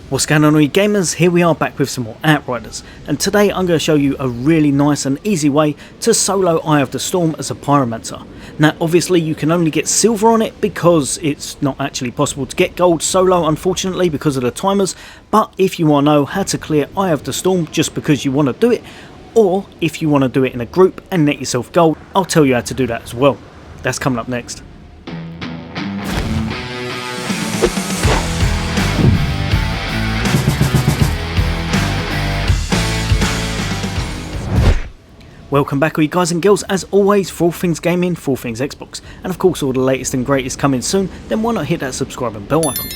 What's going on, all you gamers? Here we are back with some more Outriders, and today I'm going to show you a really nice and easy way to solo Eye of the Storm as a pyromancer. Now obviously you can only get silver on it because it's not actually possible to get gold solo, unfortunately, because of the timers. But if you want to know how to clear Eye of the Storm just because you want to do it, or if you want to do it in a group and net yourself gold, I'll tell you how to do that as well. That's coming up next. Welcome back, all you guys and girls, as always, for all things gaming, for all things Xbox, and of course all the latest and greatest coming soon. Then why not hit that subscribe and bell icon.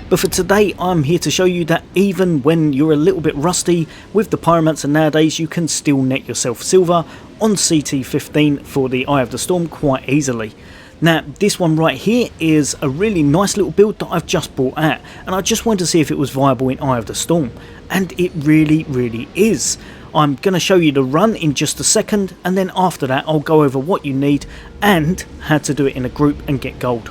But for today I'm here to show you that even when you're a little bit rusty with the pyromancer nowadays, you can still net yourself silver on ct15 for the Eye of the Storm quite easily. Now this one right here is a really nice little build that I've just brought out, and I just wanted to see if it was viable in Eye of the Storm, and it really is. I'm going to show you the run in just a second, and then after that I'll go over what you need and how to do it in a group and get gold.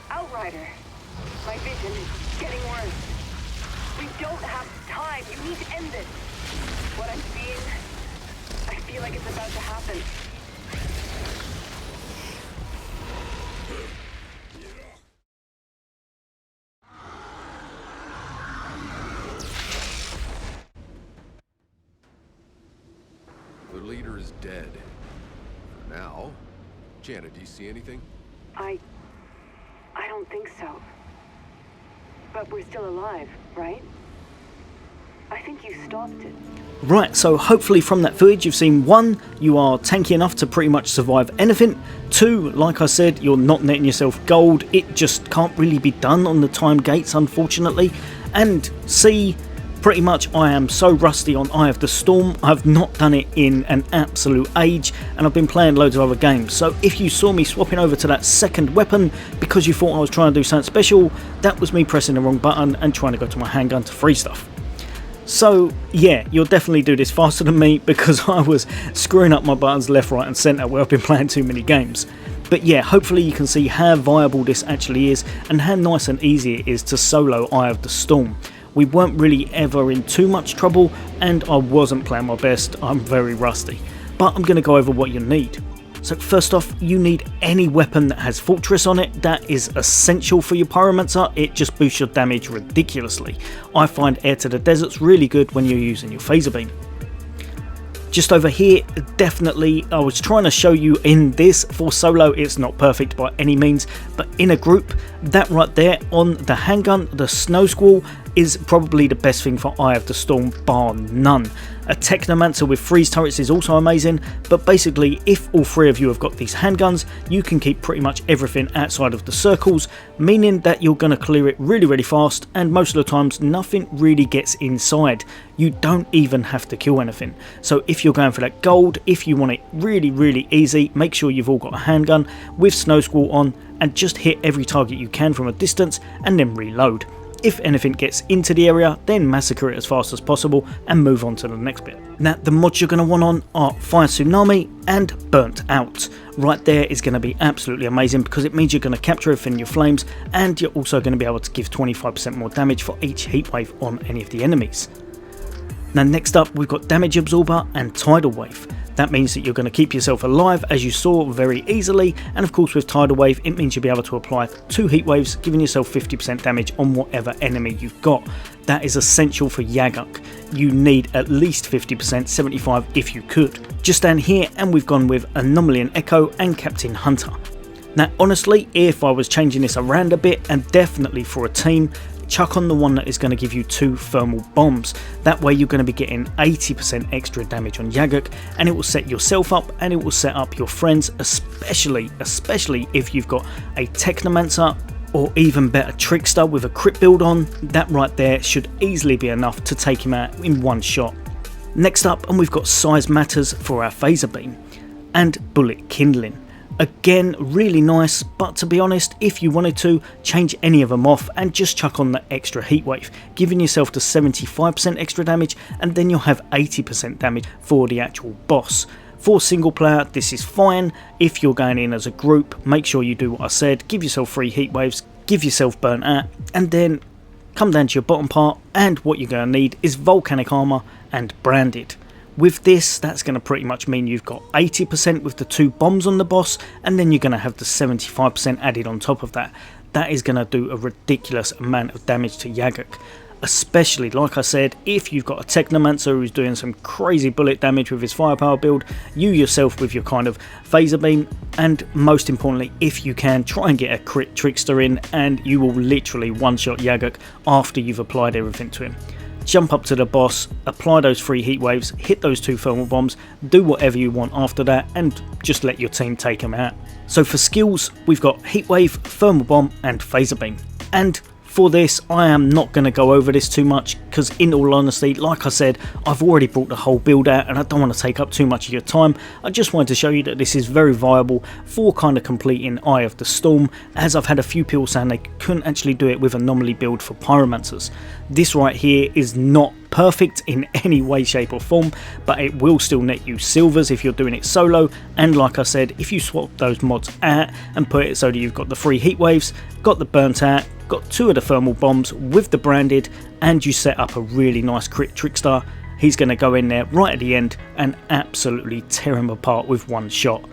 Outrider, my vision is getting worse. We don't have time. You need to end this. What I'm seeing, I feel like it's about to happen. The leader is dead. For now. Janet, do you see anything? I don't think so. But we're still alive, right? I think you stopped it. Right, so hopefully from that footage you've seen 1, you are tanky enough to pretty much survive anything. 2, like I said, you're not netting yourself gold. It just can't really be done on the time gates, unfortunately. And C, pretty much I am so rusty on Eye of the Storm. I've not done it in an absolute age, and I've been playing loads of other games. So if you saw me swapping over to that second weapon because you thought I was trying to do something special, that was me pressing the wrong button and trying to go to my handgun to free stuff. So yeah, you'll definitely do this faster than me because I was screwing up my buttons left, right and centre where I've been playing too many games. But yeah, hopefully you can see how viable this actually is and how nice and easy it is to solo Eye of the Storm. We weren't really ever in too much trouble, and I wasn't playing my best. I'm very rusty, but I'm going to go over what you need. So first off, you need any weapon that has Fortress on it. That is essential for your pyromancer. It just boosts your damage ridiculously. I find Air to the Desert's really good when you're using your phaser beam. Just over here, definitely, I was trying to show you in this for solo, it's not perfect by any means, but in a group, that right there on the handgun, the Snow Squall, is probably the best thing for Eye of the Storm, bar none. A Technomancer with freeze turrets is also amazing, but basically if all 3 of you have got these handguns, you can keep pretty much everything outside of the circles, meaning that you're going to clear it really fast, and most of the times nothing really gets inside. You don't even have to kill anything. So if you're going for that gold, if you want it really easy, make sure you've all got a handgun with Snow Squall on, and just hit every target you can from a distance and then reload. If anything gets into the area, then massacre it as fast as possible and move on to the next bit. Now the mods you're going to want on are Fire Tsunami and Burnt Out. Right there is going to be absolutely amazing because it means you're going to capture everything in your flames, and you're also going to be able to give 25% more damage for each heatwave on any of the enemies. Now next up we've got Damage Absorber and Tidal Wave. That means that you're going to keep yourself alive, as you saw, very easily, and of course with Tidal Wave it means you'll be able to apply 2 heat waves, giving yourself 50% damage on whatever enemy you've got. That is essential for Yaguk. You need at least 50%, 75 if you could. Just down here, and we've gone with Anomaly and Echo and Captain Hunter. Now honestly, if I was changing this around a bit, and definitely for a team, chuck on the one that is going to give you 2 thermal bombs. That way you're going to be getting 80% extra damage on Yaguk, and it will set yourself up and it will set up your friends, especially if you've got a Technomancer or even better Trickster with a crit build on. That right there should easily be enough to take him out in one shot. Next up, and we've got Size Matters for our phaser beam and Bullet Kindling. Again, really nice, but to be honest, if you wanted to, change any of them off and just chuck on the extra heatwave, giving yourself the 75% extra damage, and then you'll have 80% damage for the actual boss. For single player, this is fine. If you're going in as a group, make sure you do what I said, give yourself 3 heatwaves, give yourself Burnt Out, and then come down to your bottom part, and what you're going to need is Volcanic Armor and Branded. With this, that's going to pretty much mean you've got 80% with the 2 bombs on the boss, and then you're going to have the 75% added on top of that. That is going to do a ridiculous amount of damage to Yaguk. Especially, like I said, if you've got a Technomancer who's doing some crazy bullet damage with his firepower build, you yourself with your kind of phaser beam, and most importantly, if you can, try and get a crit Trickster in, and you will literally one-shot Yaguk after you've applied everything to him. jump up to the boss, apply those 3 heat waves, hit those 2 thermal bombs, do whatever you want after that, and just let your team take them out. So for skills, we've got heat wave, thermal bomb, and phaser beam. And for this, I am not going to go over this too much because in all honesty, like I said, I've already brought the whole build out and I don't want to take up too much of your time. I just wanted to show you that this is very viable for kind of completing Eye of the Storm, as I've had a few people saying they couldn't actually do it with anomaly build for pyromancers. This right here is not perfect in any way, shape or form, but it will still net you silvers if you're doing it solo, and like I said, if you swap those mods out and put it so that you've got the 3 heat waves, got the burnt out, got 2 of the thermal bombs with the branded, and you set up a really nice crit trickster, he's going to go in there right at the end and absolutely tear him apart with 1 shot.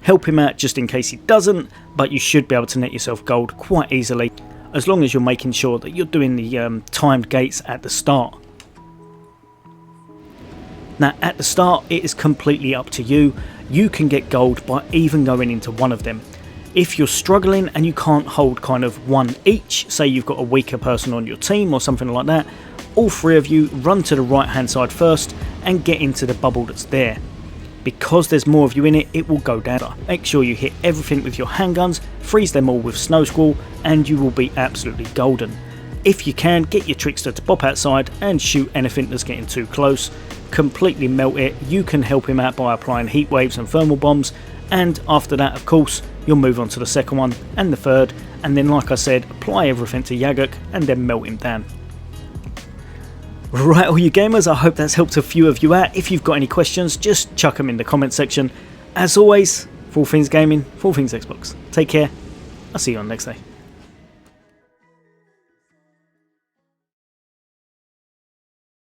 Help him out just in case he doesn't, but you should be able to net yourself gold quite easily, as long as you're making sure that you're doing the timed gates at the start. Now at the start it is completely up to you, you can get gold by even going into one of them. If you're struggling and you can't hold kind of 1 each, say you've got a weaker person on your team or something like that, all 3 of you run to the right hand side first and get into the bubble that's there. Because there's more of you in it, it will go down. Make sure you hit everything with your handguns, freeze them all with Snow Squall, and you will be absolutely golden. If you can, get your trickster to pop outside and shoot anything that's getting too close. Completely melt it. You can help him out by applying heat waves and thermal bombs, and after that of course you'll move on to the second one and the third, and then like I said, apply everything to Yagok and then melt him down. Right, all you gamers, I hope that's helped a few of you out. If you've got any questions, just chuck them in the comment section. As always, for all things gaming, for all things Xbox. Take care, I'll see you on next day.